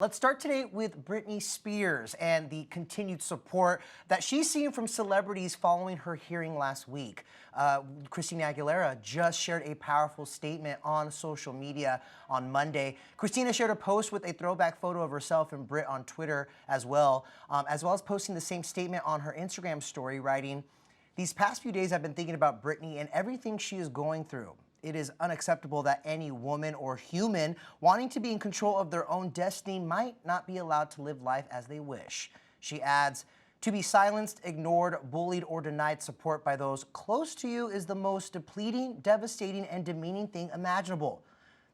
Let's start today with Britney Spears and the continued support that she's seeing from celebrities following her hearing last week. Christina Aguilera just shared a powerful statement on social media on Monday. Christina shared a post with a throwback photo of herself and Brit on Twitter as well as posting the same statement on her Instagram story, writing, "These past few days I've been thinking about Britney and everything she is going through. It is unacceptable that any woman or human wanting to be in control of their own destiny might not be allowed to live life as they wish." She adds, "To be silenced, ignored, bullied, or denied support by those close to you is the most depleting, devastating, and demeaning thing imaginable.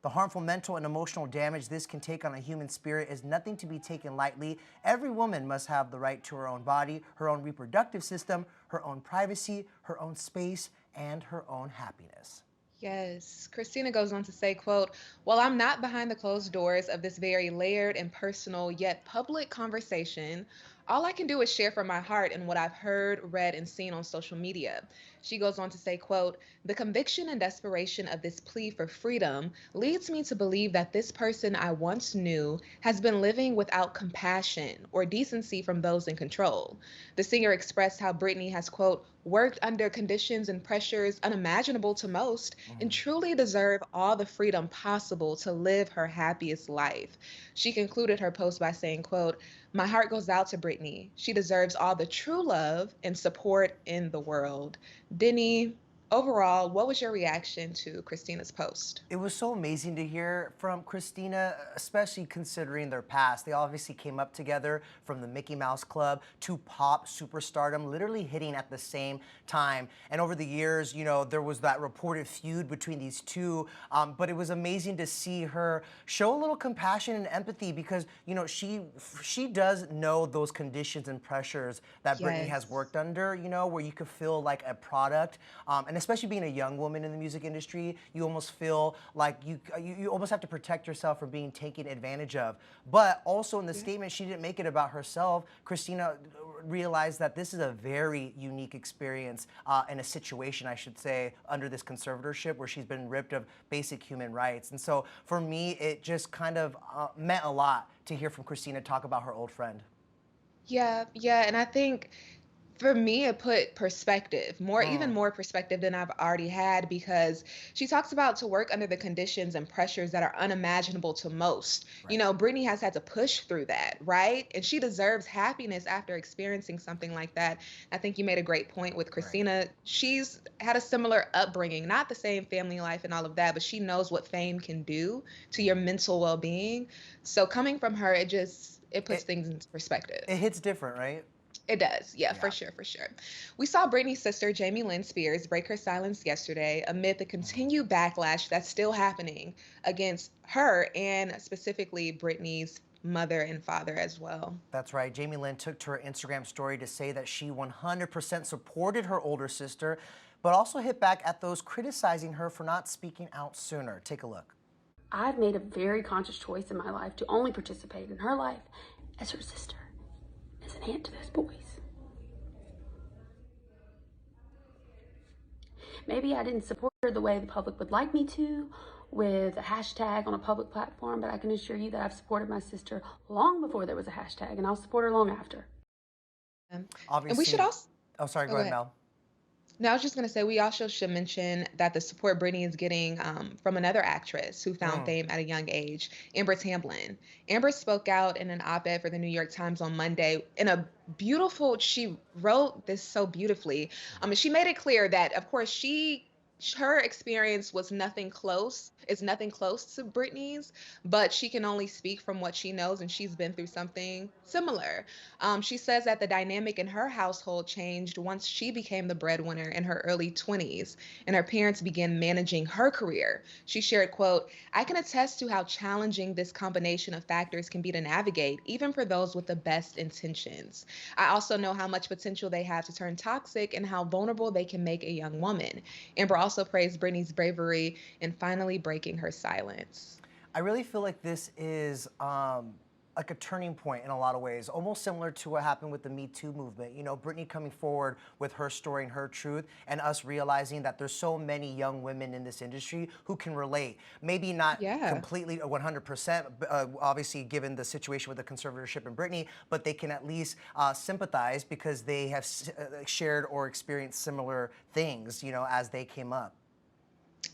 The harmful mental and emotional damage this can take on a human spirit is nothing to be taken lightly. Every woman must have the right to her own body, her own reproductive system, her own privacy, her own space, and her own happiness." Yes. Christina goes on to say, quote, "While I'm not behind the closed doors of this very layered and personal yet public conversation, all I can do is share from my heart and what I've heard, read, and seen on social media." She goes on to say, quote, "The conviction and desperation of this plea for freedom leads me to believe that this person I once knew has been living without compassion or decency from those in control." The singer expressed how Britney has, quote, "worked under conditions and pressures unimaginable to most and truly deserve all the freedom possible to live her happiest life." She concluded her post by saying, quote, "My heart goes out to Britney. She deserves all the true love and support in the world." Denny, overall, what was your reaction to Christina's post? It was so amazing to hear from Christina, especially considering their past. They obviously came up together from the Mickey Mouse Club to pop superstardom, literally hitting at the same time. And over the years, there was that reported feud between these two. But it was amazing to see her show a little compassion and empathy because, she does know those conditions and pressures that Britney has Yes. worked under, where you could feel like a product. And especially being a young woman in the music industry, you almost feel like you almost have to protect yourself from being taken advantage of. But also in the Yeah. statement, she didn't make it about herself. Christina realized that this is a very unique experience in a situation, I should say, under this conservatorship where she's been ripped of basic human rights. And so for me, it just kind of meant a lot to hear from Christina talk about her old friend. Yeah, yeah, and I think for me, it put perspective, even Mm, more perspective than I've already had, because she talks about to work under the conditions and pressures that are unimaginable to most. You right. know, Brittany has had to push through that, right? And she deserves happiness after experiencing something like that. I think you made a great point with Right. Christina. She's had a similar upbringing, not the same family life and all of that, but she knows what fame can do to your mental well-being. So coming from her, it puts It things into perspective. it hits different, right? It does. Yeah, for Yeah. sure, for sure. We saw Britney's sister, Jamie Lynn Spears, break her silence yesterday amid the continued backlash that's still happening against her and specifically Britney's mother and father as well. That's right. Jamie Lynn took to her Instagram story to say that she 100% supported her older sister, but also hit back at those criticizing her for not speaking out sooner. Take a look. I've made a very conscious choice in my life to only participate in her life as her sister, as an aunt to those boys. Maybe I didn't support her the way the public would like me to, with a hashtag on a public platform, but I can assure you that I've supported my sister long before there was a hashtag, and I'll support her long after. And we should Obviously, also, oh, sorry, oh, go go ahead, ahead. Mel. Now, I was just going to say, we also should mention that the support Britney is getting from another actress who found Mm. fame at a young age, Amber Tamblyn. Amber spoke out in an op ed for the New York Times on Monday in a she wrote this so beautifully. And she made it clear that, of course, her experience is nothing close to Britney's, but she can only speak from what she knows, and she's been through something similar. She says that the dynamic in her household changed once she became the breadwinner in her early 20s and her parents began managing her career. She shared, quote, "I can attest to how challenging this combination of factors can be to navigate, even for those with the best intentions. I also know how much potential they have to turn toxic and how vulnerable they can make a young woman." Amber also praised Britney's bravery in finally breaking her silence. I really feel like this is like a turning point in a lot of ways, almost similar to what happened with the Me Too movement. You know, Britney coming forward with her story and her truth, and us realizing that there's so many young women in this industry who can relate. Maybe not Yeah. completely 100%, obviously given the situation with the conservatorship in Britney, but they can at least sympathize because they have shared or experienced similar things, you know, as they came up.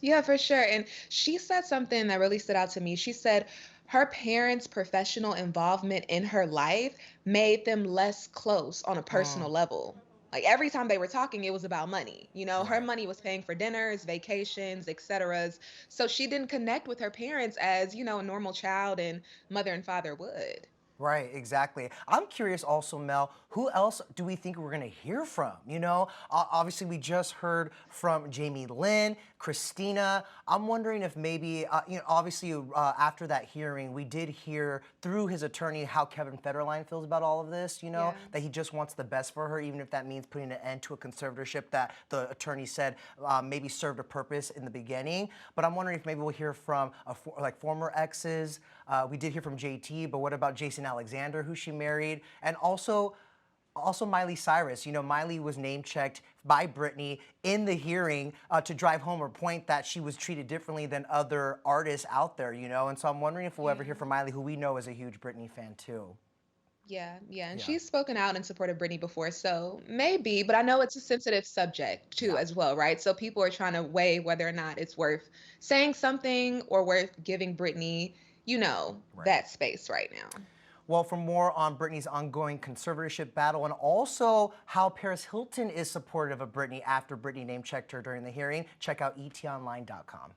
Yeah, for sure. And she said something that really stood out to me. She said her parents' professional involvement in her life made them less close on a Mm, personal level. Like every time they were talking, it was about money. You know, her right. money was paying for dinners, vacations, etc. So she didn't connect with her parents as, a normal child and mother and father would. Right, exactly. I'm curious also, Mel, who else do we think we're going to hear from? You know, obviously we just heard from Jamie Lynn, Christina. I'm wondering if maybe, obviously after that hearing, we did hear through his attorney how Kevin Federline feels about all of this, you know, Yeah. that he just wants the best for her, even if that means putting an end to a conservatorship that the attorney said maybe served a purpose in the beginning. But I'm wondering if maybe we'll hear from like former exes. We did hear from JT, but what about Jason Alexander, who she married, and also Miley Cyrus. You know, Miley was name checked by Britney in the hearing to drive home her point that she was treated differently than other artists out there. You know, and so I'm wondering if we'll ever Yeah. hear from Miley, who we know is a huge Britney fan too. Yeah. And Yeah. she's spoken out in support of Britney before, so maybe, but I know it's a sensitive subject too, Yeah. as well, right? So people are trying to weigh whether or not it's worth saying something or worth giving Britney, Right. that space right now. Well, for more on Britney's ongoing conservatorship battle and also how Paris Hilton is supportive of Britney after Britney name checked her during the hearing, check out etonline.com.